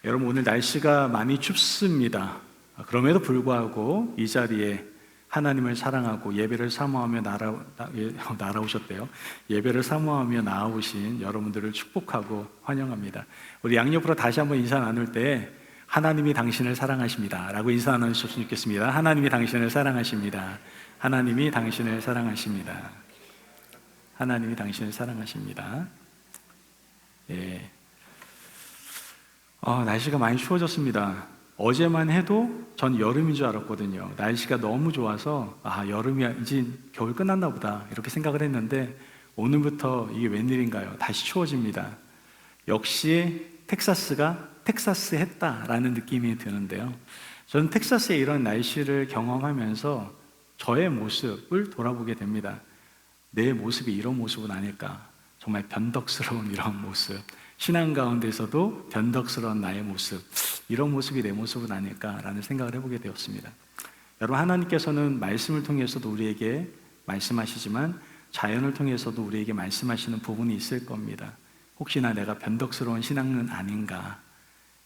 여러분, 오늘 날씨가 많이 춥습니다. 그럼에도 불구하고 이 자리에 하나님을 사랑하고 예배를 사모하며 날아오셨대요. 예배를 사모하며 나아오신 여러분들을 축복하고 환영합니다. 우리 양옆으로 다시 한번 인사 나눌 때 하나님이 당신을 사랑하십니다 라고 인사 나누셨으면 좋겠습니다. 하나님이 당신을 사랑하십니다. 하나님이 당신을 사랑하십니다. 하나님이 당신을 사랑하십니다. 예. 날씨가 많이 추워졌습니다. 어제만 해도 전 여름인 줄 알았거든요. 날씨가 너무 좋아서 여름이 이제 겨울 끝났나 보다 이렇게 생각을 했는데 오늘부터 이게 웬일인가요? 다시 추워집니다. 역시 텍사스가 텍사스했다라는 느낌이 드는데요. 저는 텍사스의 이런 날씨를 경험하면서 저의 모습을 돌아보게 됩니다. 내 모습이 이런 모습은 아닐까? 정말 변덕스러운 이런 모습, 신앙 가운데서도 변덕스러운 나의 모습, 이런 모습이 내 모습은 아닐까라는 생각을 해보게 되었습니다. 여러분, 하나님께서는 말씀을 통해서도 우리에게 말씀하시지만 자연을 통해서도 우리에게 말씀하시는 부분이 있을 겁니다. 혹시나 내가 변덕스러운 신앙은 아닌가,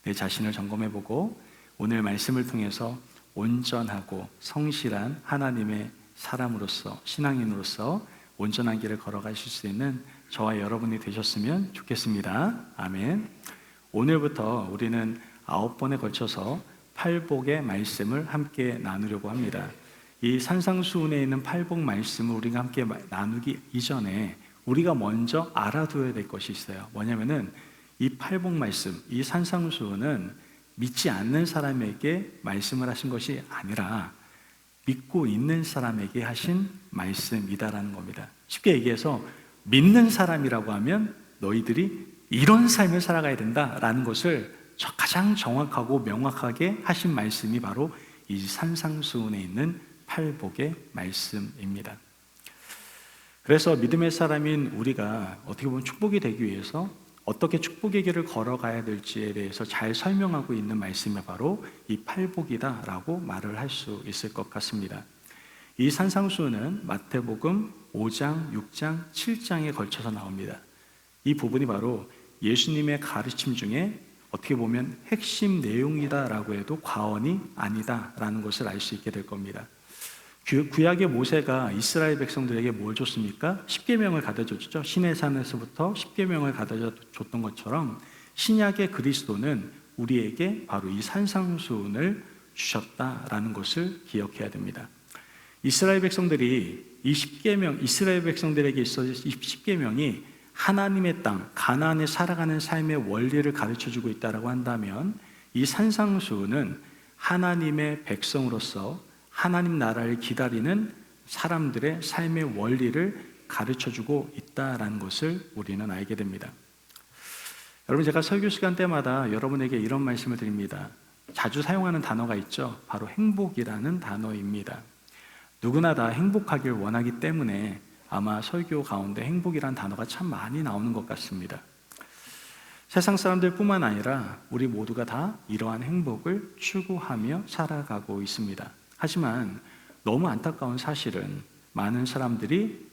내 자신을 점검해보고 오늘 말씀을 통해서 온전하고 성실한 하나님의 사람으로서, 신앙인으로서 온전한 길을 걸어가실 수 있는 저와 여러분이 되셨으면 좋겠습니다. 아멘. 오늘부터 우리는 9번에 걸쳐서 팔복의 말씀을 함께 나누려고 합니다. 이 산상수훈에 있는 팔복 말씀을 우리가 함께 나누기 이전에 우리가 먼저 알아둬야 될 것이 있어요. 뭐냐면은 이 팔복 말씀, 이 산상수훈은 믿지 않는 사람에게 말씀을 하신 것이 아니라 믿고 있는 사람에게 하신 말씀이다라는 겁니다. 쉽게 얘기해서 믿는 사람이라고 하면 너희들이 이런 삶을 살아가야 된다라는 것을 가장 정확하고 명확하게 하신 말씀이 바로 이 산상수훈에 있는 팔복의 말씀입니다. 그래서 믿음의 사람인 우리가 어떻게 보면 축복이 되기 위해서 어떻게 축복의 길을 걸어가야 될지에 대해서 잘 설명하고 있는 말씀이 바로 이 팔복이다라고 말을 할 수 있을 것 같습니다. 이 산상수훈은 마태복음 5장, 6장, 7장에 걸쳐서 나옵니다. 이 부분이 바로 예수님의 가르침 중에 어떻게 보면 핵심 내용이다라고 해도 과언이 아니다라는 것을 알 수 있게 될 겁니다. 구약의 모세가 이스라엘 백성들에게 뭘 줬습니까? 십계명을 가르쳐줬죠. 시내산에서부터 십계명을 가르쳐줬던 것처럼 신약의 그리스도는 우리에게 바로 이 산상수훈을 주셨다라는 것을 기억해야 됩니다. 이스라엘 백성들이 이스라엘 백성들에게 있어서 이 십계명이 하나님의 땅, 가나안에 살아가는 삶의 원리를 가르쳐주고 있다고 한다면 이 산상수훈은 하나님의 백성으로서 하나님 나라를 기다리는 사람들의 삶의 원리를 가르쳐주고 있다는 것을 우리는 알게 됩니다. 여러분, 제가 설교 시간 때마다 여러분에게 이런 말씀을 드립니다. 자주 사용하는 단어가 있죠. 바로 행복이라는 단어입니다. 누구나 다 행복하길 원하기 때문에 아마 설교 가운데 행복이라는 단어가 참 많이 나오는 것 같습니다. 세상 사람들뿐만 아니라 우리 모두가 다 이러한 행복을 추구하며 살아가고 있습니다. 하지만 너무 안타까운 사실은 많은 사람들이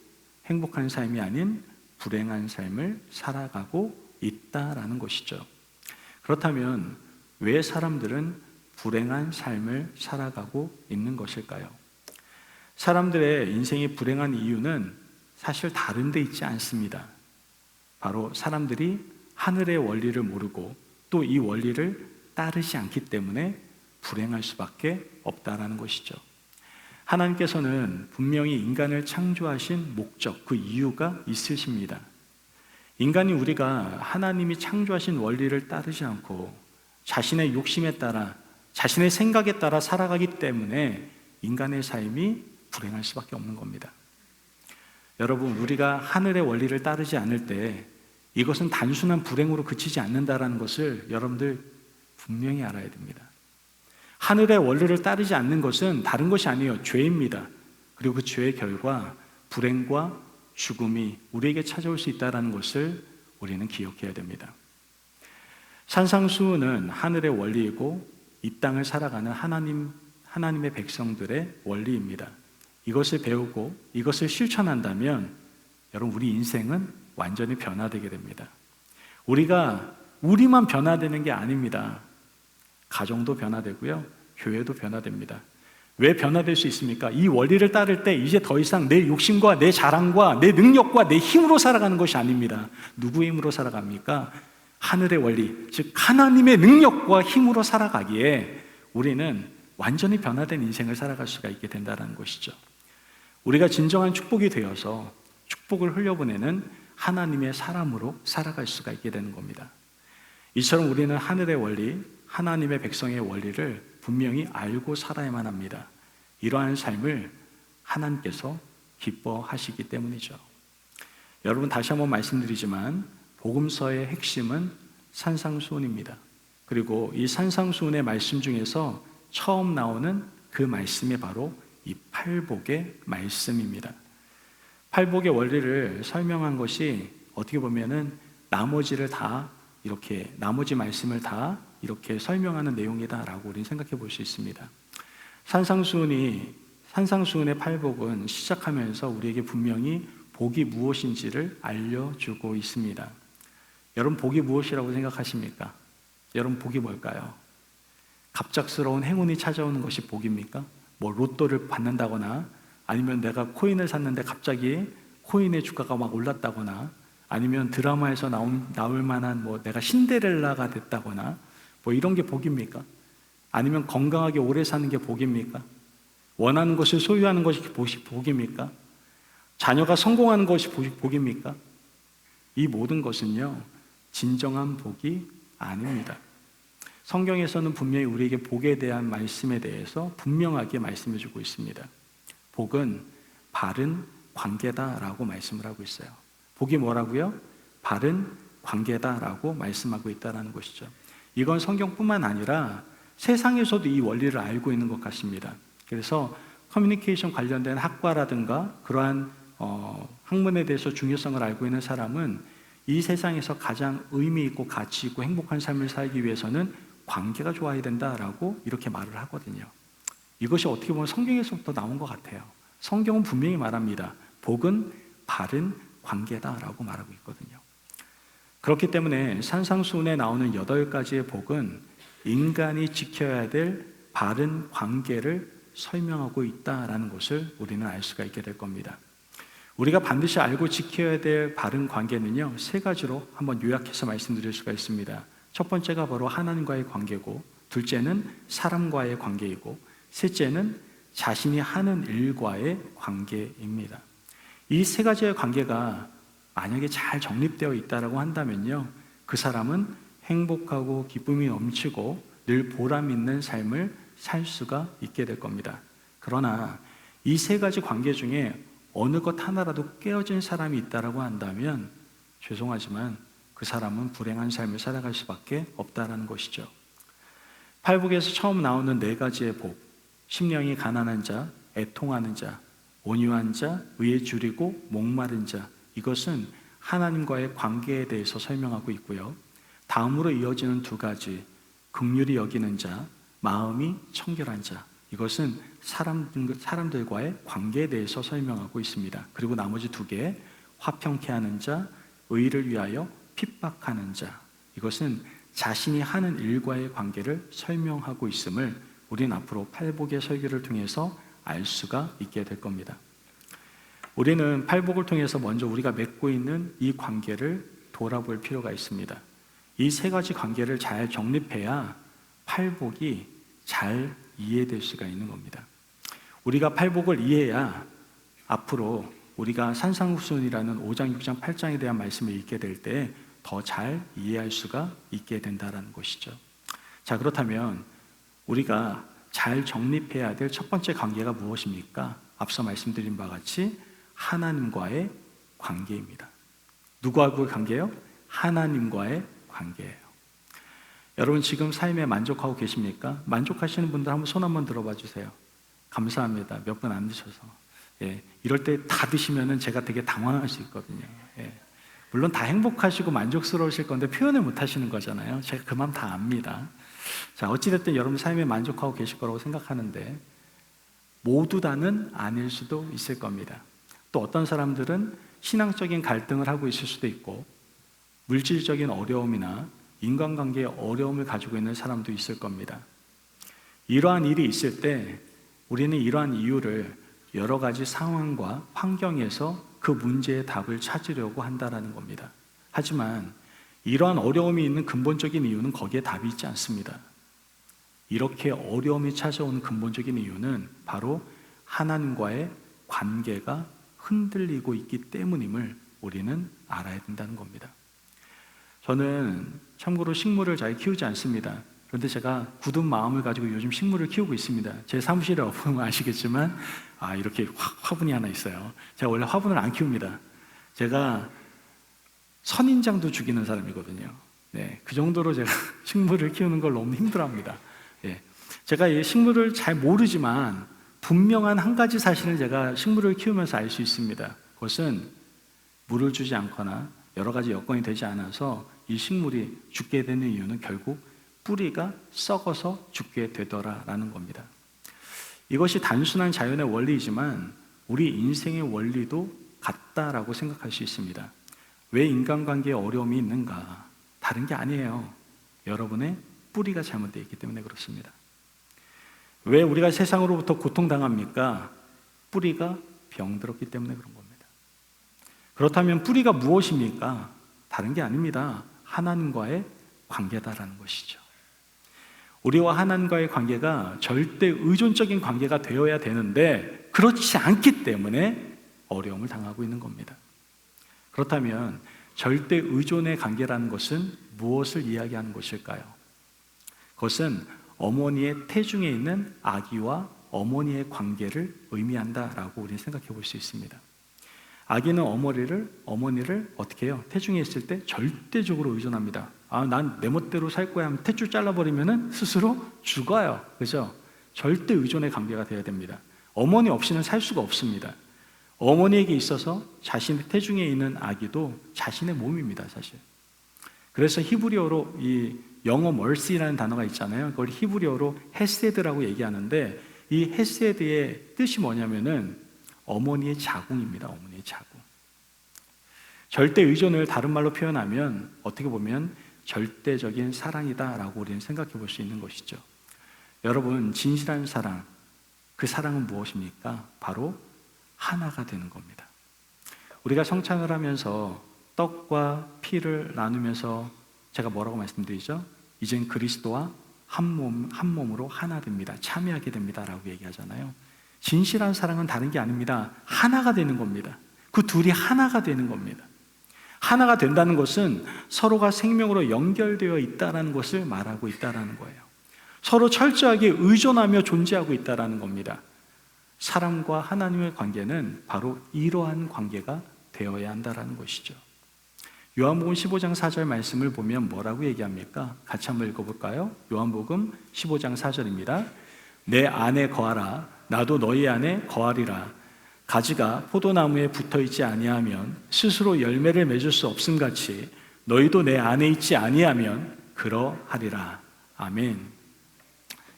행복한 삶이 아닌 불행한 삶을 살아가고 있다라는 것이죠. 그렇다면 왜 사람들은 불행한 삶을 살아가고 있는 것일까요? 사람들의 인생이 불행한 이유는 사실 다른 데 있지 않습니다. 바로 사람들이 하늘의 원리를 모르고 또 이 원리를 따르지 않기 때문에 불행할 수밖에 없다라는 것이죠. 하나님께서는 분명히 인간을 창조하신 목적, 그 이유가 있으십니다. 인간이 우리가 하나님이 창조하신 원리를 따르지 않고 자신의 욕심에 따라, 자신의 생각에 따라 살아가기 때문에 인간의 삶이 불행할 수밖에 없는 겁니다. 여러분, 우리가 하늘의 원리를 따르지 않을 때 이것은 단순한 불행으로 그치지 않는다는 것을 여러분들 분명히 알아야 됩니다. 하늘의 원리를 따르지 않는 것은 다른 것이 아니에요. 죄입니다. 그리고 그 죄의 결과 불행과 죽음이 우리에게 찾아올 수 있다는 것을 우리는 기억해야 됩니다. 산상수훈은 하늘의 원리이고 이 땅을 살아가는 하나님의 백성들의 원리입니다. 이것을 배우고 이것을 실천한다면 여러분, 우리 인생은 완전히 변화되게 됩니다. 우리만 변화되는 게 아닙니다. 가정도 변화되고요. 교회도 변화됩니다. 왜 변화될 수 있습니까? 이 원리를 따를 때 이제 더 이상 내 욕심과 내 자랑과 내 능력과 내 힘으로 살아가는 것이 아닙니다. 누구의 힘으로 살아갑니까? 하늘의 원리, 즉 하나님의 능력과 힘으로 살아가기에 우리는 완전히 변화된 인생을 살아갈 수가 있게 된다는 것이죠. 우리가 진정한 축복이 되어서 축복을 흘려보내는 하나님의 사람으로 살아갈 수가 있게 되는 겁니다. 이처럼 우리는 하늘의 원리, 하나님의 백성의 원리를 분명히 알고 살아야만 합니다. 이러한 삶을 하나님께서 기뻐하시기 때문이죠. 여러분, 다시 한번 말씀드리지만 복음서의 핵심은 산상수훈입니다. 그리고 이 산상수훈의 말씀 중에서 처음 나오는 그 말씀이 바로 이 팔복의 말씀입니다. 팔복의 원리를 설명한 것이 어떻게 보면은 나머지 말씀을 다 이렇게 설명하는 내용이다라고 우리는 생각해 볼 수 있습니다. 산상수훈의 팔복은 시작하면서 우리에게 분명히 복이 무엇인지를 알려주고 있습니다. 여러분, 복이 무엇이라고 생각하십니까? 여러분, 복이 뭘까요? 갑작스러운 행운이 찾아오는 것이 복입니까? 뭐 로또를 받는다거나, 아니면 내가 코인을 샀는데 갑자기 코인의 주가가 막 올랐다거나, 아니면 드라마에서 나올 만한 내가 신데렐라가 됐다거나, 이런 게 복입니까? 아니면 건강하게 오래 사는 게 복입니까? 원하는 것을 소유하는 것이 복입니까? 자녀가 성공하는 것이 복입니까? 이 모든 것은요, 진정한 복이 아닙니다. 성경에서는 분명히 우리에게 복에 대한 말씀에 대해서 분명하게 말씀해 주고 있습니다. 복은 바른 관계다라고 말씀을 하고 있어요. 복이 뭐라고요? 바른 관계다라고 말씀하고 있다는 것이죠. 이건 성경뿐만 아니라 세상에서도 이 원리를 알고 있는 것 같습니다. 그래서 커뮤니케이션 관련된 학과라든가 그러한 학문에 대해서 중요성을 알고 있는 사람은 이 세상에서 가장 의미 있고 가치 있고 행복한 삶을 살기 위해서는 관계가 좋아야 된다라고 이렇게 말을 하거든요. 이것이 어떻게 보면 성경에서부터 나온 것 같아요. 성경은 분명히 말합니다. 복은 바른 관계다라고 말하고 있거든요. 그렇기 때문에 산상수훈에 나오는 8가지의 복은 인간이 지켜야 될 바른 관계를 설명하고 있다라는 것을 우리는 알 수가 있게 될 겁니다. 우리가 반드시 알고 지켜야 될 바른 관계는요, 3가지로 한번 요약해서 말씀드릴 수가 있습니다. 첫 번째가 바로 하나님과의 관계고, 둘째는 사람과의 관계이고, 셋째는 자신이 하는 일과의 관계입니다. 이 3가지의 관계가 만약에 잘 정립되어 있다고 한다면요, 그 사람은 행복하고 기쁨이 넘치고 늘 보람 있는 삶을 살 수가 있게 될 겁니다. 그러나 이 3가지 관계 중에 어느 것 하나라도 깨어진 사람이 있다고 한다면 죄송하지만 그 사람은 불행한 삶을 살아갈 수밖에 없다는 것이죠. 팔복에서 처음 나오는 4가지의 복, 심령이 가난한 자, 애통하는 자, 온유한 자, 의에 줄이고 목마른 자, 이것은 하나님과의 관계에 대해서 설명하고 있고요. 다음으로 이어지는 2가지, 긍휼히 여기는 자, 마음이 청결한 자, 이것은 사람들과의 관계에 대해서 설명하고 있습니다. 그리고 나머지 2개, 화평케 하는 자, 의를 위하여 핍박하는 자, 이것은 자신이 하는 일과의 관계를 설명하고 있음을 우리는 앞으로 팔복의 설교를 통해서 알 수가 있게 될 겁니다. 우리는 팔복을 통해서 먼저 우리가 맺고 있는 이 관계를 돌아볼 필요가 있습니다. 이 3가지 관계를 잘 정립해야 팔복이 잘 이해될 수가 있는 겁니다. 우리가 팔복을 이해해야 앞으로 우리가 산상수훈이라는 5장, 6장, 8장에 대한 말씀을 읽게 될 때 더 잘 이해할 수가 있게 된다는 것이죠. 자, 그렇다면 우리가 잘 정립해야 될 첫 번째 관계가 무엇입니까? 앞서 말씀드린 바와 같이 하나님과의 관계입니다. 누구하고의 관계요? 하나님과의 관계예요. 여러분, 지금 삶에 만족하고 계십니까? 만족하시는 분들 한번 손 한번 들어봐 주세요. 감사합니다. 몇 분 안 드셔서. 이럴 때 다 드시면은 제가 되게 당황할 수 있거든요. 물론 다 행복하시고 만족스러우실 건데 표현을 못 하시는 거잖아요. 제가 그 마음 다 압니다. 자, 어찌됐든 여러분 삶에 만족하고 계실 거라고 생각하는데 모두 다는 아닐 수도 있을 겁니다. 또 어떤 사람들은 신앙적인 갈등을 하고 있을 수도 있고 물질적인 어려움이나 인간관계에 어려움을 가지고 있는 사람도 있을 겁니다. 이러한 일이 있을 때 우리는 이러한 이유를 여러 가지 상황과 환경에서 그 문제의 답을 찾으려고 한다는 겁니다. 하지만 이러한 어려움이 있는 근본적인 이유는 거기에 답이 있지 않습니다. 이렇게 어려움이 찾아오는 근본적인 이유는 바로 하나님과의 관계가 흔들리고 있기 때문임을 우리는 알아야 된다는 겁니다. 저는 참고로 식물을 잘 키우지 않습니다. 그런데 제가 굳은 마음을 가지고 요즘 식물을 키우고 있습니다. 제 사무실에 와보면 아시겠지만 이렇게 화분이 하나 있어요. 제가 원래 화분을 안 키웁니다. 제가 선인장도 죽이는 사람이거든요. 네, 그 정도로 제가 식물을 키우는 걸 너무 힘들어합니다. 네, 제가 이 식물을 잘 모르지만 분명한 한 가지 사실을 제가 식물을 키우면서 알 수 있습니다. 그것은 물을 주지 않거나 여러 가지 여건이 되지 않아서 이 식물이 죽게 되는 이유는 결국 뿌리가 썩어서 죽게 되더라라는 겁니다. 이것이 단순한 자연의 원리이지만 우리 인생의 원리도 같다라고 생각할 수 있습니다. 왜 인간관계에 어려움이 있는가? 다른 게 아니에요. 여러분의 뿌리가 잘못되어 있기 때문에 그렇습니다. 왜 우리가 세상으로부터 고통당합니까? 뿌리가 병들었기 때문에 그런 겁니다. 그렇다면 뿌리가 무엇입니까? 다른 게 아닙니다. 하나님과의 관계다라는 것이죠. 우리와 하나님과의 관계가 절대 의존적인 관계가 되어야 되는데 그렇지 않기 때문에 어려움을 당하고 있는 겁니다. 그렇다면 절대 의존의 관계라는 것은 무엇을 이야기하는 것일까요? 그것은 어머니의 태중에 있는 아기와 어머니의 관계를 의미한다라고 우리는 생각해 볼 수 있습니다. 아기는 어머니를 어떻게 해요? 태중에 있을 때 절대적으로 의존합니다. 난 내 멋대로 살 거야 하면 탯줄 잘라버리면 스스로 죽어요. 그죠? 절대 의존의 관계가 되어야 됩니다. 어머니 없이는 살 수가 없습니다. 어머니에게 있어서 자신의 태중에 있는 아기도 자신의 몸입니다, 사실. 그래서 히브리어로 이 영어 mercy라는 단어가 있잖아요. 그걸 히브리어로 헤세드라고 얘기하는데 이 헤세드의 뜻이 뭐냐면은 어머니의 자궁입니다. 어머니의 자궁. 절대 의존을 다른 말로 표현하면 어떻게 보면 절대적인 사랑이다라고 우리는 생각해 볼 수 있는 것이죠. 여러분, 진실한 사랑, 그 사랑은 무엇입니까? 바로 하나가 되는 겁니다. 우리가 성찬을 하면서 떡과 피를 나누면서 제가 뭐라고 말씀드리죠? 이젠 그리스도와 한 몸으로 하나 됩니다. 참여하게 됩니다. 라고 얘기하잖아요. 진실한 사랑은 다른 게 아닙니다. 하나가 되는 겁니다. 그 둘이 하나가 되는 겁니다. 하나가 된다는 것은 서로가 생명으로 연결되어 있다는 것을 말하고 있다는 거예요. 서로 철저하게 의존하며 존재하고 있다는 겁니다. 사람과 하나님의 관계는 바로 이러한 관계가 되어야 한다는 것이죠. 요한복음 15장 4절 말씀을 보면 뭐라고 얘기합니까? 같이 한번 읽어볼까요? 요한복음 15장 4절입니다. 내 안에 거하라 나도 너희 안에 거하리라. 가지가 포도나무에 붙어있지 아니하면 스스로 열매를 맺을 수 없음같이 너희도 내 안에 있지 아니하면 그러하리라. 아멘.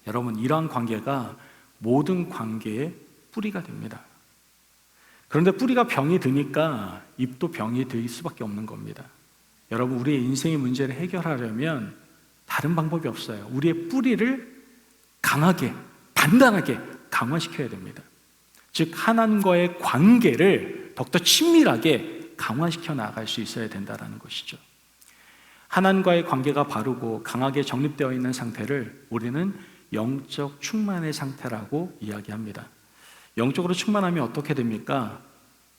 여러분, 이러한 관계가 모든 관계의 뿌리가 됩니다. 그런데 뿌리가 병이 드니까 잎도 병이 들 수밖에 없는 겁니다. 여러분, 우리의 인생의 문제를 해결하려면 다른 방법이 없어요. 우리의 뿌리를 강하게, 단단하게 강화시켜야 됩니다. 즉 하나님과의 관계를 더욱더 친밀하게 강화시켜 나갈 수 있어야 된다는 것이죠. 하나님과의 관계가 바르고 강하게 정립되어 있는 상태를 우리는 영적 충만의 상태라고 이야기합니다. 영적으로 충만하면 어떻게 됩니까?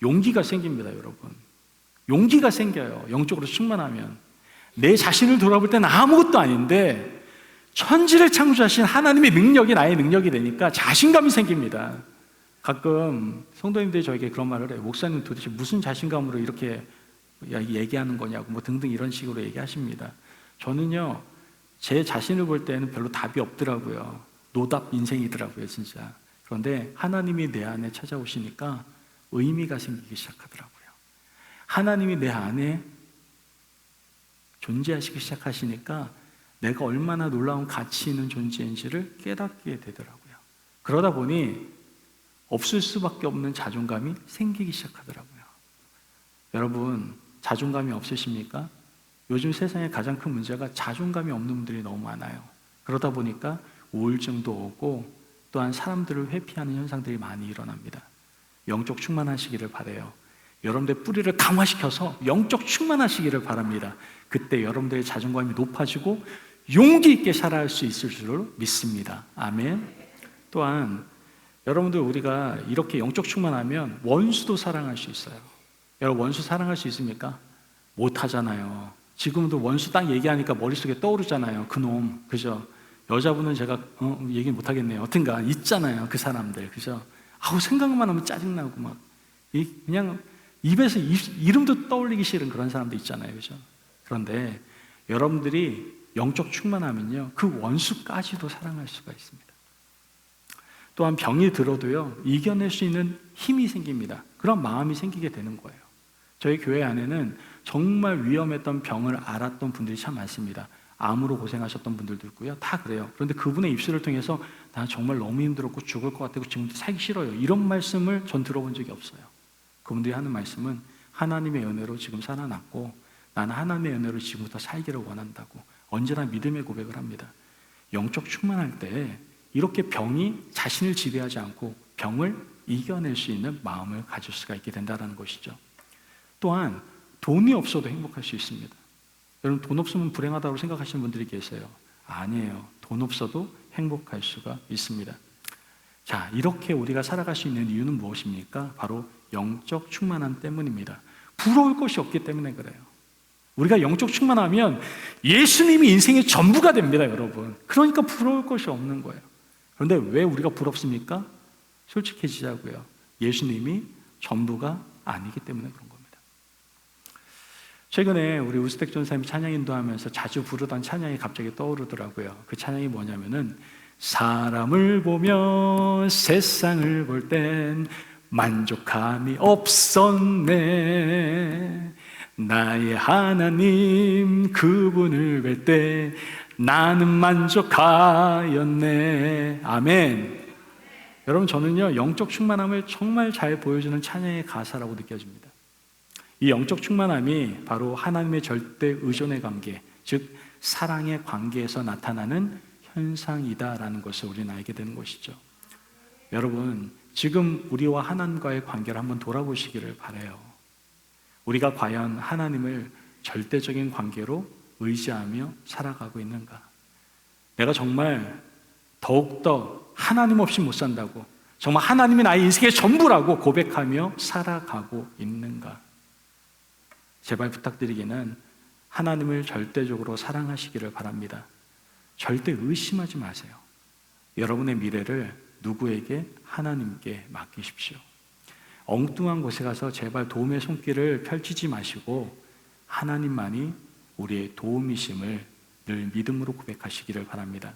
용기가 생깁니다, 여러분. 용기가 생겨요. 영적으로 충만하면. 내 자신을 돌아볼 때는 아무것도 아닌데 천지를 창조하신 하나님의 능력이 나의 능력이 되니까 자신감이 생깁니다. 가끔 성도님들이 저에게 그런 말을 해요. 목사님 도대체 무슨 자신감으로 이렇게 얘기하는 거냐고 뭐 등등 이런 식으로 얘기하십니다. 저는요, 제 자신을 볼 때는 별로 답이 없더라고요. 노답 인생이더라고요, 진짜. 그런데 하나님이 내 안에 찾아오시니까 의미가 생기기 시작하더라고요. 하나님이 내 안에 존재하시기 시작하시니까 내가 얼마나 놀라운 가치 있는 존재인지를 깨닫게 되더라고요. 그러다 보니 없을 수밖에 없는 자존감이 생기기 시작하더라고요. 여러분, 자존감이 없으십니까? 요즘 세상에 가장 큰 문제가 자존감이 없는 분들이 너무 많아요. 그러다 보니까 우울증도 오고 또한 사람들을 회피하는 현상들이 많이 일어납니다. 영적 충만하시기를 바라요. 여러분들의 뿌리를 강화시켜서 영적 충만하시기를 바랍니다. 그때 여러분들의 자존감이 높아지고 용기 있게 살아갈 수 있을 줄 믿습니다. 아멘. 또한 여러분들, 우리가 이렇게 영적 충만하면 원수도 사랑할 수 있어요. 여러분, 원수 사랑할 수 있습니까? 못하잖아요. 지금도 원수 딱 얘기하니까 머릿속에 떠오르잖아요. 그놈, 그죠? 여자분은 제가 얘기 못하겠네요. 어떤가 있잖아요, 그 사람들, 그죠? 아우, 생각만 하면 짜증나고 막 그냥 입에서 이름도 떠올리기 싫은 그런 사람도 있잖아요, 그죠? 그런데 여러분들이 영적 충만하면요, 그 원수까지도 사랑할 수가 있습니다. 또한 병이 들어도요, 이겨낼 수 있는 힘이 생깁니다. 그런 마음이 생기게 되는 거예요. 저희 교회 안에는 정말 위험했던 병을 앓았던 분들이 참 많습니다. 암으로 고생하셨던 분들도 있고요. 다 그래요. 그런데 그분의 입술을 통해서 나 정말 너무 힘들었고 죽을 것 같고 지금도 살기 싫어요, 이런 말씀을 전 들어본 적이 없어요. 그분들이 하는 말씀은 하나님의 은혜로 지금 살아났고 나는 하나님의 은혜로 지금부터 살기를 원한다고 언제나 믿음의 고백을 합니다. 영적 충만할 때 이렇게 병이 자신을 지배하지 않고 병을 이겨낼 수 있는 마음을 가질 수가 있게 된다는 것이죠. 또한 돈이 없어도 행복할 수 있습니다. 여러분, 돈 없으면 불행하다고 생각하시는 분들이 계세요. 아니에요. 돈 없어도 행복할 수가 있습니다. 자, 이렇게 우리가 살아갈 수 있는 이유는 무엇입니까? 바로 영적 충만함 때문입니다. 부러울 것이 없기 때문에 그래요. 우리가 영적 충만하면 예수님이 인생의 전부가 됩니다, 여러분. 그러니까 부러울 것이 없는 거예요. 그런데 왜 우리가 부럽습니까? 솔직해지자고요. 예수님이 전부가 아니기 때문에 그런 겁니다. 최근에 우리 우스택 전사님이 찬양 인도하면서 자주 부르던 찬양이 갑자기 떠오르더라고요. 그 찬양이 뭐냐면은 사람을 보며 세상을 볼 땐 만족함이 없었네. 나의 하나님 그분을 뵐 때 나는 만족하였네. 아멘. 여러분, 저는요, 영적 충만함을 정말 잘 보여주는 찬양의 가사라고 느껴집니다. 이 영적 충만함이 바로 하나님의 절대 의존의 관계, 즉 사랑의 관계에서 나타나는 현상이다라는 것을 우리는 알게 되는 것이죠. 여러분, 지금 우리와 하나님과의 관계를 한번 돌아보시기를 바라요. 우리가 과연 하나님을 절대적인 관계로 의지하며 살아가고 있는가? 내가 정말 더욱더 하나님 없이 못 산다고, 정말 하나님이 나의 인생의 전부라고 고백하며 살아가고 있는가? 제발 부탁드리기는 하나님을 절대적으로 사랑하시기를 바랍니다. 절대 의심하지 마세요. 여러분의 미래를 누구에게? 하나님께 맡기십시오. 엉뚱한 곳에 가서 제발 도움의 손길을 펼치지 마시고 하나님만이 우리의 도움이심을 늘 믿음으로 고백하시기를 바랍니다.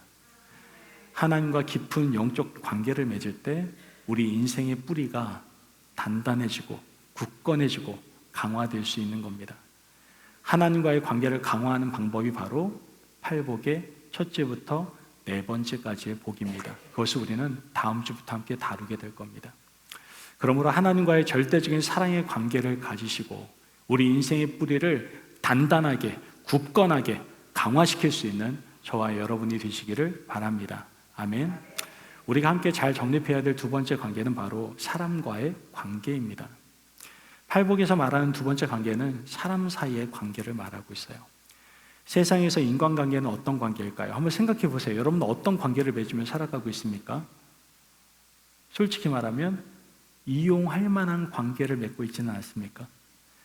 하나님과 깊은 영적 관계를 맺을 때 우리 인생의 뿌리가 단단해지고 굳건해지고 강화될 수 있는 겁니다. 하나님과의 관계를 강화하는 방법이 바로 팔복의 첫째부터 네 번째까지의 복입니다. 그것을 우리는 다음 주부터 함께 다루게 될 겁니다. 그러므로 하나님과의 절대적인 사랑의 관계를 가지시고 우리 인생의 뿌리를 단단하게 굳건하게 강화시킬 수 있는 저와 여러분이 되시기를 바랍니다. 아멘. 우리가 함께 잘 정립해야 될 두 번째 관계는 바로 사람과의 관계입니다. 팔복에서 말하는 두 번째 관계는 사람 사이의 관계를 말하고 있어요. 세상에서 인간관계는 어떤 관계일까요? 한번 생각해 보세요. 여러분은 어떤 관계를 맺으며 살아가고 있습니까? 솔직히 말하면 이용할 만한 관계를 맺고 있지는 않습니까?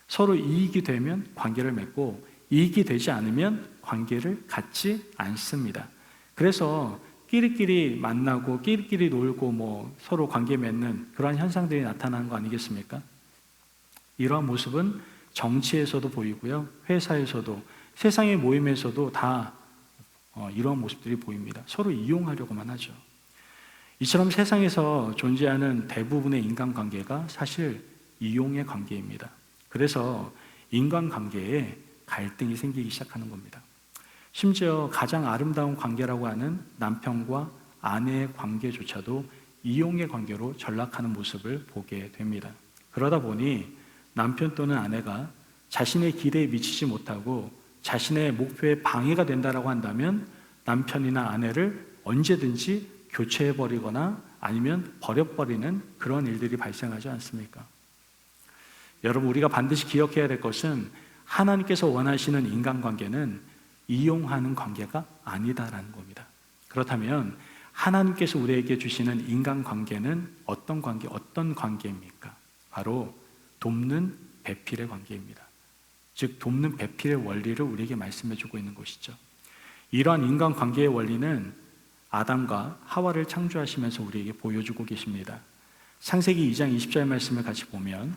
서로 이익이 되면 관계를 맺고 이익이 되지 않으면 관계를 갖지 않습니다. 그래서 끼리끼리 만나고 끼리끼리 놀고 서로 관계 맺는 그러한 현상들이 나타나는 거 아니겠습니까? 이러한 모습은 정치에서도 보이고요, 회사에서도, 세상의 모임에서도 다 이러한 모습들이 보입니다. 서로 이용하려고만 하죠. 이처럼 세상에서 존재하는 대부분의 인간관계가 사실 이용의 관계입니다. 그래서 인간관계에 갈등이 생기기 시작하는 겁니다. 심지어 가장 아름다운 관계라고 하는 남편과 아내의 관계조차도 이용의 관계로 전락하는 모습을 보게 됩니다. 그러다 보니 남편 또는 아내가 자신의 기대에 미치지 못하고 자신의 목표에 방해가 된다라고 한다면 남편이나 아내를 언제든지 교체해버리거나 아니면 버려버리는 그런 일들이 발생하지 않습니까? 여러분, 우리가 반드시 기억해야 될 것은 하나님께서 원하시는 인간관계는 이용하는 관계가 아니다라는 겁니다. 그렇다면 하나님께서 우리에게 주시는 인간관계는 어떤 관계입니까? 바로 돕는 배필의 관계입니다. 즉 돕는 배필의 원리를 우리에게 말씀해 주고 있는 것이죠. 이러한 인간관계의 원리는 아담과 하와를 창조하시면서 우리에게 보여주고 계십니다. 창세기 2장 20절 말씀을 같이 보면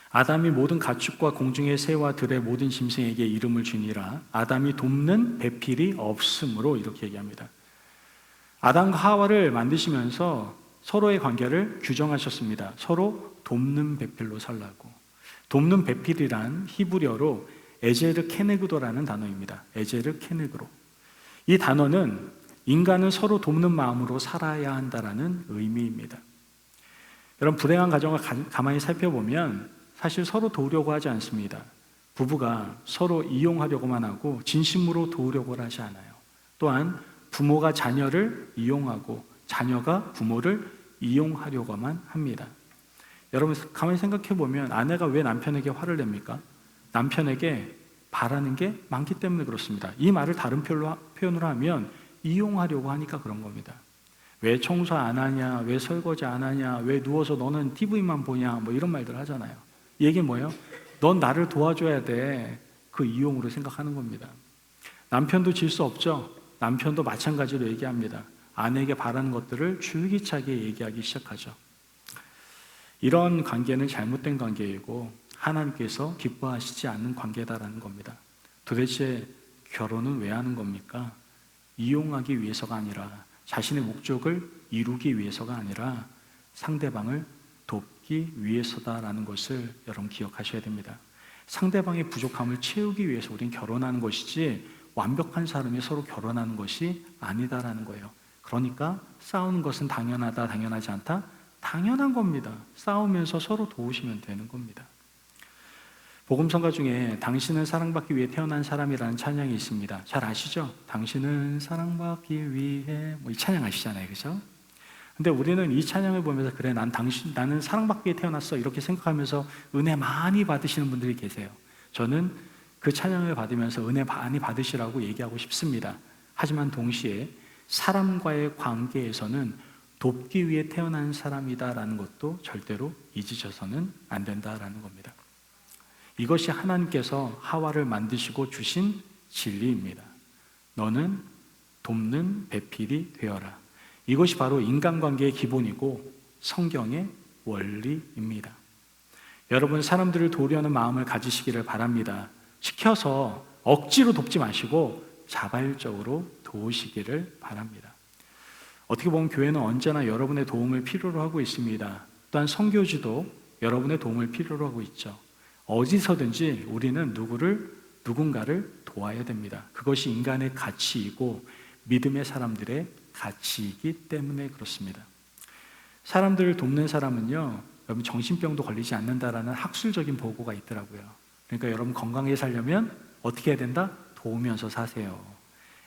아담이 모든 가축과 공중의 새와 들의 모든 짐승에게 이름을 주니라. 아담이 돕는 배필이 없으므로, 이렇게 얘기합니다. 아담과 하와를 만드시면서 서로의 관계를 규정하셨습니다. 서로 돕는 배필로 살라고. 돕는 배필이란 히브리어로 에제르 케네그도라는 단어입니다. 에제르 케네그로. 이 단어는 인간은 서로 돕는 마음으로 살아야 한다라는 의미입니다. 여러분, 불행한 가정을 가만히 살펴보면 사실 서로 도우려고 하지 않습니다. 부부가 서로 이용하려고만 하고 진심으로 도우려고 하지 않아요. 또한 부모가 자녀를 이용하고 자녀가 부모를 이용하려고만 합니다. 여러분, 가만히 생각해 보면 아내가 왜 남편에게 화를 냅니까? 남편에게 바라는 게 많기 때문에 그렇습니다. 이 말을 다른 표현으로 하면 이용하려고 하니까 그런 겁니다. 왜 청소 안 하냐? 왜 설거지 안 하냐? 왜 누워서 너는 TV만 보냐? 뭐 이런 말들 하잖아요. 이 얘기는 뭐예요? 넌 나를 도와줘야 돼. 그 이용으로 생각하는 겁니다. 남편도 질 수 없죠? 남편도 마찬가지로 얘기합니다. 아내에게 바라는 것들을 줄기차게 얘기하기 시작하죠. 이런 관계는 잘못된 관계이고 하나님께서 기뻐하시지 않는 관계다라는 겁니다. 도대체 결혼은 왜 하는 겁니까? 이용하기 위해서가 아니라, 자신의 목적을 이루기 위해서가 아니라 상대방을 돕기 위해서다라는 것을 여러분 기억하셔야 됩니다. 상대방의 부족함을 채우기 위해서 우린 결혼하는 것이지 완벽한 사람이 서로 결혼하는 것이 아니다라는 거예요. 그러니까 싸우는 것은 당연하다, 당연하지 않다? 당연한 겁니다. 싸우면서 서로 도우시면 되는 겁니다. 복음성가 중에 당신은 사랑받기 위해 태어난 사람이라는 찬양이 있습니다. 잘 아시죠? 당신은 사랑받기 위해, 이 찬양 아시잖아요, 그죠? 근데 우리는 이 찬양을 보면서 그래, 나는 사랑받기 위해 태어났어, 이렇게 생각하면서 은혜 많이 받으시는 분들이 계세요. 저는 그 찬양을 받으면서 은혜 많이 받으시라고 얘기하고 싶습니다. 하지만 동시에 사람과의 관계에서는 돕기 위해 태어난 사람이다라는 것도 절대로 잊으셔서는 안 된다라는 겁니다. 이것이 하나님께서 하와를 만드시고 주신 진리입니다. 너는 돕는 배필이 되어라. 이것이 바로 인간관계의 기본이고 성경의 원리입니다. 여러분, 사람들을 도우려는 마음을 가지시기를 바랍니다. 시켜서 억지로 돕지 마시고 자발적으로 도우시기를 바랍니다. 어떻게 보면 교회는 언제나 여러분의 도움을 필요로 하고 있습니다. 또한 선교지도 여러분의 도움을 필요로 하고 있죠. 어디서든지 우리는 누군가를 도와야 됩니다. 그것이 인간의 가치이고 믿음의 사람들의 가치이기 때문에 그렇습니다. 사람들을 돕는 사람은요, 여러분 정신병도 걸리지 않는다라는 학술적인 보고가 있더라고요. 그러니까 여러분 건강하게 살려면 어떻게 해야 된다? 도우면서 사세요.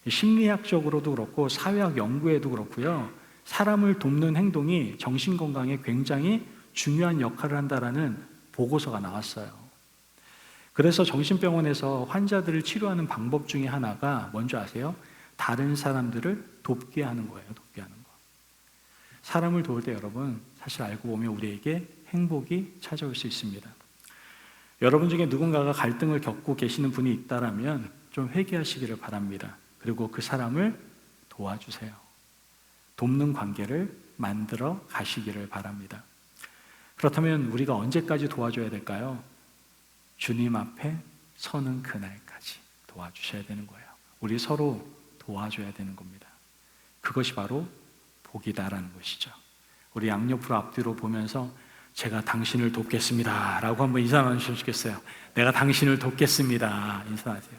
심리학적으로도 그렇고 사회학 연구에도 그렇고요, 사람을 돕는 행동이 정신건강에 굉장히 중요한 역할을 한다라는 보고서가 나왔어요. 그래서 정신병원에서 환자들을 치료하는 방법 중에 하나가 뭔지 아세요? 다른 사람들을 돕게 하는 거예요. 돕게 하는 거. 사람을 도울 때 여러분, 사실 알고 보면 우리에게 행복이 찾아올 수 있습니다. 여러분 중에 누군가가 갈등을 겪고 계시는 분이 있다라면 좀 회개하시기를 바랍니다. 그리고 그 사람을 도와주세요. 돕는 관계를 만들어 가시기를 바랍니다. 그렇다면 우리가 언제까지 도와줘야 될까요? 주님 앞에 서는 그날까지 도와주셔야 되는 거예요. 우리 서로 도와줘야 되는 겁니다. 그것이 바로 복이다라는 것이죠. 우리 양옆으로 앞뒤로 보면서 제가 당신을 돕겠습니다 라고 한번 인사 나누시면 좋겠어요. 내가 당신을 돕겠습니다. 인사하세요.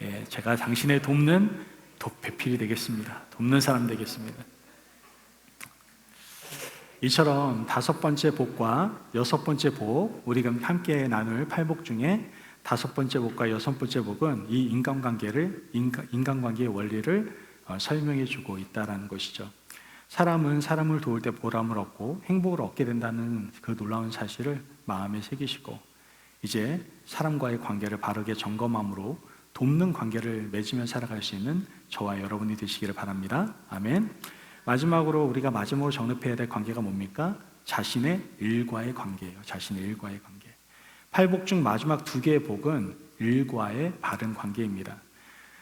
예, 제가 당신의 돕는 배필이 되겠습니다. 돕는 사람 되겠습니다. 이처럼 5번째 복과 6번째 복, 우리가 함께 나눌 8복 중에 다섯 번째 복과 여섯 번째 복은 이 인간관계의 원리를 설명해 주고 있다는 것이죠. 사람은 사람을 도울 때 보람을 얻고 행복을 얻게 된다는 그 놀라운 사실을 마음에 새기시고, 이제 사람과의 관계를 바르게 점검함으로 돕는 관계를 맺으며 살아갈 수 있는 저와 여러분이 되시기를 바랍니다. 아멘. 마지막으로 우리가 마지막으로 정립해야 될 관계가 뭡니까? 자신의 일과의 관계예요. 자신의 일과의 관계. 팔복 중 마지막 두 개의 복은 일과의 바른 관계입니다.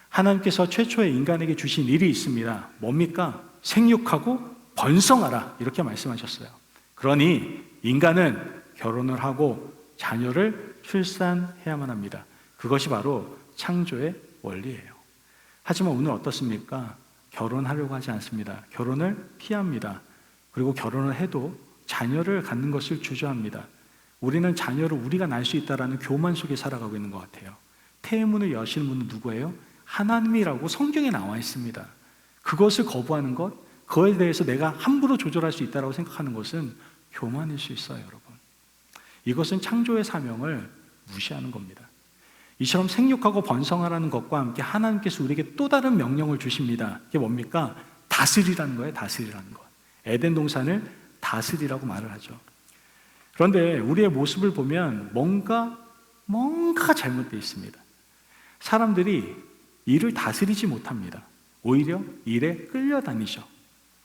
하나님께서 최초의 인간에게 주신 일이 있습니다. 뭡니까? 생육하고 번성하라, 이렇게 말씀하셨어요. 그러니 인간은 결혼을 하고 자녀를 출산해야만 합니다. 그것이 바로 창조의 원리예요. 하지만 오늘 어떻습니까? 결혼하려고 하지 않습니다. 결혼을 피합니다. 그리고 결혼을 해도 자녀를 갖는 것을 주저합니다. 우리는 자녀를 우리가 낳을 수 있다는 교만 속에 살아가고 있는 것 같아요. 태문을 여시는 분은 누구예요? 하나님이라고 성경에 나와 있습니다. 그것을 거부하는 것, 그거에 대해서 내가 함부로 조절할 수 있다고 생각하는 것은 교만일 수 있어요, 여러분. 이것은 창조의 사명을 무시하는 겁니다. 이처럼 생육하고 번성하라는 것과 함께 하나님께서 우리에게 또 다른 명령을 주십니다. 그게 뭡니까? 다스리라는 거예요, 다스리라는 것. 에덴 동산을 다스리라고 말을 하죠. 그런데 우리의 모습을 보면 뭔가가 잘못되어 있습니다. 사람들이 일을 다스리지 못합니다. 오히려 일에 끌려다니죠.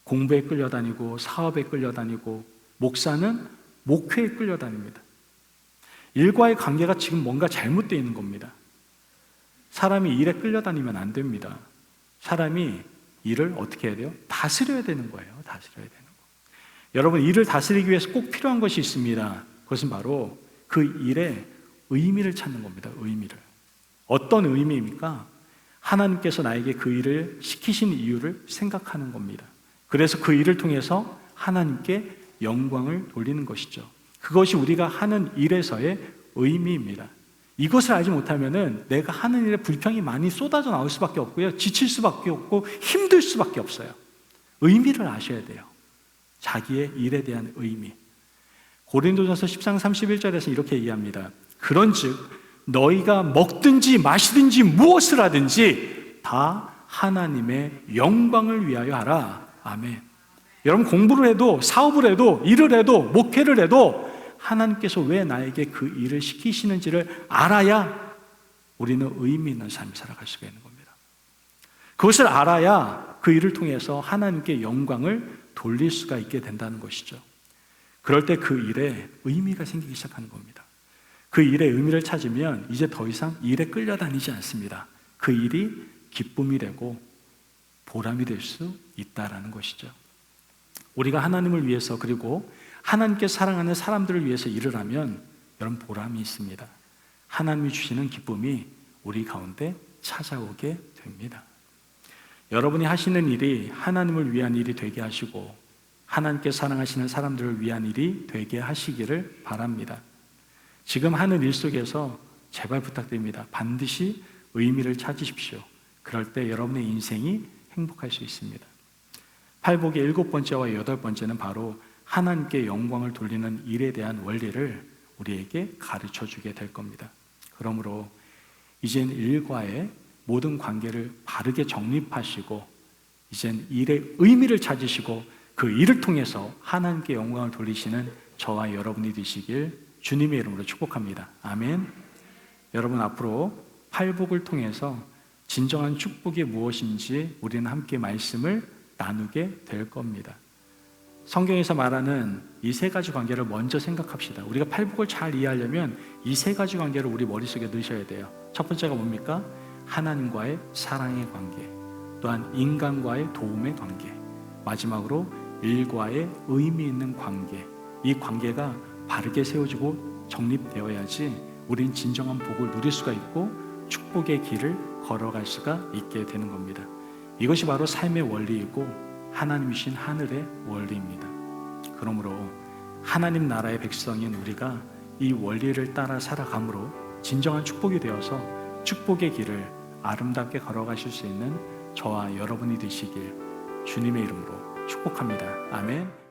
공부에 끌려다니고 사업에 끌려다니고 목사는 목회에 끌려다닙니다. 일과의 관계가 지금 뭔가 잘못되어 있는 겁니다. 사람이 일에 끌려다니면 안 됩니다. 사람이 일을 어떻게 해야 돼요? 다스려야 되는 거예요. 다스려야 되는 거. 여러분, 일을 다스리기 위해서 꼭 필요한 것이 있습니다. 그것은 바로 그 일의 의미를 찾는 겁니다. 의미를. 어떤 의미입니까? 하나님께서 나에게 그 일을 시키신 이유를 생각하는 겁니다. 그래서 그 일을 통해서 하나님께 영광을 돌리는 것이죠. 그것이 우리가 하는 일에서의 의미입니다. 이것을 알지 못하면은 내가 하는 일에 불평이 많이 쏟아져 나올 수밖에 없고요. 지칠 수밖에 없고 힘들 수밖에 없어요. 의미를 아셔야 돼요. 자기의 일에 대한 의미. 고린도전서 10장 31절에서 이렇게 얘기합니다. 그런즉 너희가 먹든지 마시든지 무엇을 하든지 다 하나님의 영광을 위하여 하라. 아멘. 여러분, 공부를 해도 사업을 해도 일을 해도 목회를 해도 하나님께서 왜 나에게 그 일을 시키시는지를 알아야 우리는 의미 있는 삶을 살아갈 수가 있는 겁니다. 그것을 알아야 그 일을 통해서 하나님께 영광을 돌릴 수가 있게 된다는 것이죠. 그럴 때 그 일에 의미가 생기기 시작하는 겁니다. 그 일의 의미를 찾으면 이제 더 이상 일에 끌려다니지 않습니다. 그 일이 기쁨이 되고 보람이 될 수 있다는 것이죠. 우리가 하나님을 위해서 그리고 하나님께 사랑하는 사람들을 위해서 일을 하면 여러분 보람이 있습니다. 하나님이 주시는 기쁨이 우리 가운데 찾아오게 됩니다. 여러분이 하시는 일이 하나님을 위한 일이 되게 하시고 하나님께 사랑하시는 사람들을 위한 일이 되게 하시기를 바랍니다. 지금 하는 일 속에서 제발 부탁드립니다. 반드시 의미를 찾으십시오. 그럴 때 여러분의 인생이 행복할 수 있습니다. 팔복의 7번째와 8번째는 바로 하나님께 영광을 돌리는 일에 대한 원리를 우리에게 가르쳐 주게 될 겁니다. 그러므로 이젠 일과의 모든 관계를 바르게 정립하시고 이젠 일의 의미를 찾으시고 그 일을 통해서 하나님께 영광을 돌리시는 저와 여러분이 되시길 주님의 이름으로 축복합니다. 아멘. 여러분, 앞으로 팔복을 통해서 진정한 축복이 무엇인지 우리는 함께 말씀을 나누게 될 겁니다. 성경에서 말하는 이 세 가지 관계를 먼저 생각합시다. 우리가 팔복을 잘 이해하려면 이 세 가지 관계를 우리 머릿속에 넣으셔야 돼요. 첫 번째가 뭡니까? 하나님과의 사랑의 관계, 또한 인간과의 도움의 관계, 마지막으로 일과의 의미 있는 관계. 이 관계가 바르게 세워지고 정립되어야지 우린 진정한 복을 누릴 수가 있고 축복의 길을 걸어갈 수가 있게 되는 겁니다. 이것이 바로 삶의 원리이고 하나님이신 하늘의 원리입니다. 그러므로 하나님 나라의 백성인 우리가 이 원리를 따라 살아감으로 진정한 축복이 되어서 축복의 길을 아름답게 걸어가실 수 있는 저와 여러분이 되시길 주님의 이름으로 축복합니다. 아멘.